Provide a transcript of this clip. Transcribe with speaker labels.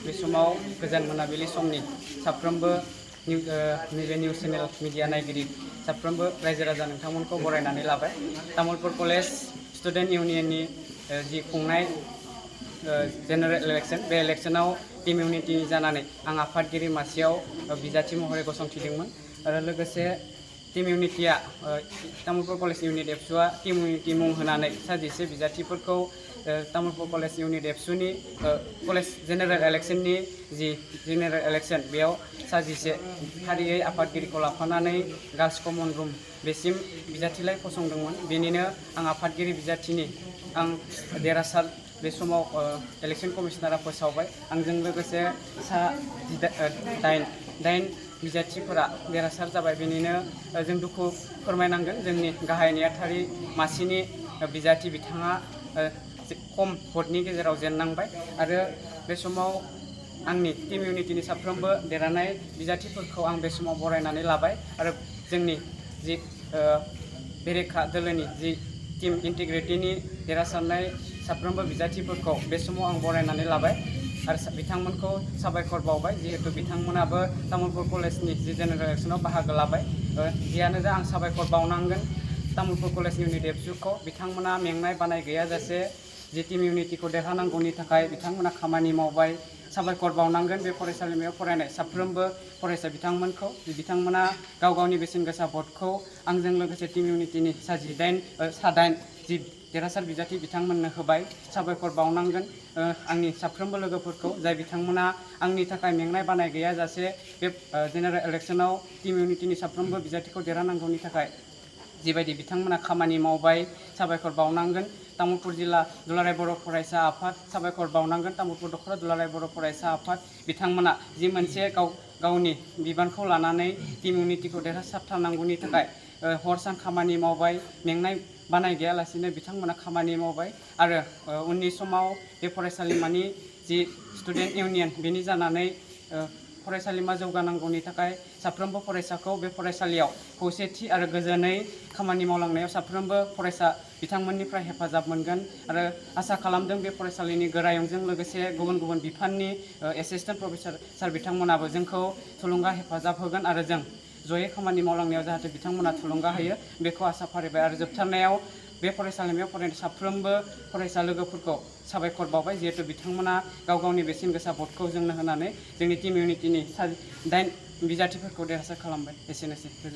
Speaker 1: बे समाव गोजान मोनाबिलि समनि साफ्रोमबो नैबे निउस चेनेल मिडिया नायगिरि साफ्रोमबो रायजो राजा नोंथांमोनखौ बरायनानै लाबाय। तामुलपुर कलेज स्टुडेन्ट इउनियननि जि खुंनाय जेनेरेल इलेक्शन बे इलेक्शनाव टीम इउनिटि जानानै आं आफादगिरि मासियाव बिजाथि महरै गसंथिदोंमोन आरो लोगोसे टीम इउनिटिया तामुलपुर कलेज इउनिट एबसुआ टीम इउनिटि मुं होनानै साजिसे बिजाथिफोरखौ तामुलपुर कलेज इउनिट एबसुनि कलेज जेनेरेल इलेक्शननि जि जेनेरेल इलेक्शन बेयाव साजिसे फारियै आफादगिरिखौ लाफानानै गार्लस कमन रुम बेसिम बिजाथिलाइ फसंदोंमोन। बेनिनो आं आफादगिरि बिजाथिनि आं देरहासार बे समाव इलेक्शन कमिशनारा फोसावबाय। आंजों लोगोसे दाइन बिजाथिफोरा देरहासार जाबाय। बेनिनो जों दुखु फोरमायनांगोन जोंनि गाहाय नेहाथारि मासिनि बिजाथि बिथाङा खम भटनि गेजेराव जेननांबाय आरो बे समाव आंनि टीम इउनिटिनि साफ्रोमबो देरहानाय बिजाथिफोरखौ आं बे समाव बरायनानै लाबाय आरो जोंनि जि बेरेखा दोलोनि जि टीम इन्टिग्रिटिनि देरहासारनाय साफ्रोमबो बिजाथिफोरखौ बे समाव आं बरायनानै लाबाय आरो बिथांमोनखौ साबायखर बावबाय जिहेतु बिथांमोनाबो तामुलपुर कलेजनि जि जेनेरेल इलेक्शनाव बाहागो लाबाय। जियानो जा आं साबायखर बावनांगोन तामुलपुर कलेज इउनिट एबसुखौ। बिथांमोना मेंनाय बानाय गैयाजासे जि टीम इउनिटिखौ देरहानांगौनि थाखाय बिथांमोना खामानि मावबाय। साबायखर बावनांगोन बे फरायसालिमायाव फरायनाय साफ्रोमबो फरायसा बिथांमोनखौ बिथांमोना गाव गावनि बेसेन गोसा भटखौ आंजों लोगोसे टीम इउनिटिनि सादाइन जि देरहासार बिजाथि बिथांमोननो होबाय। साबायखर बावनांगोन आंनि साफ्रोमबो लोगोफोरखौ जाय बिथांमोना आंनि थाखाय मेंनाय बानाय गैयाजासे बे जेनेरेल इलेक्शनाव टीम इउनिटिनि साफ्रोमबो बिजाथिखौ देरहानांगौनि थाखाय जिबायदि बिथांमोना खामानि मावबाय। साबायखर बावनांगोन तामुलपुर जिल्ला दुलाराय बर' फरायसा आफाद। साबायखर बावनांगोन तामुलपुर दख'रा दुलाराय बर' फरायसा आफाद। बिथांमोना जि मोनसे गावनि बिबानखौ लानानै टीम इउनिटिखौ देरहासारथारनांगौनि थाखाय हर सान खामानि मावबाय। मेंनाय बानाय गैयालासेनो बिथांमोना खामानि मावबाय आरो उननि समाव बे फरायसालिमानि जि स्टुडेन्ट इउनियन बेनि जानानै फरायसालिमा जौगानांगौनि थाखाय साफ्रोमबो फरायसाखौ बे फरायसालियाव खौसेथि आरो गोजोनै खामानि मावलांनायाव साफ्रोमबो फरायसा बिथांमोननिफ्राय हेफाजाब मोनगोन आरो आसा खालामदों बे फरायसालिनि गोरायुंजों लोगोसे गुबुन गुबुन बिफाननि एसिस्टेन्ट प्रफेसर सार बिथांमोनाबो जोंखौ थुलुंगा हेफाजाब होगोन आरो जों जयै खामानि मावलांनायाव जाहाथे बिथांमोना थुलुंगा होयो बेखौ आसा फारिबाय आरो जोबथारनायाव बे फरायसालिमायाव फरायनाय साफ्रोमबो फरायसा लोगोफोरखौ साबायखर बावबाय जिहेतु बिथांमोना गाव गावनि बेसेन गोसा भटखौ जोंनो होनानै जोंनि टीम इउनिटिनि 9 बिजाथिफोरखौ देरहासार खालामबाय। एसेनोसै।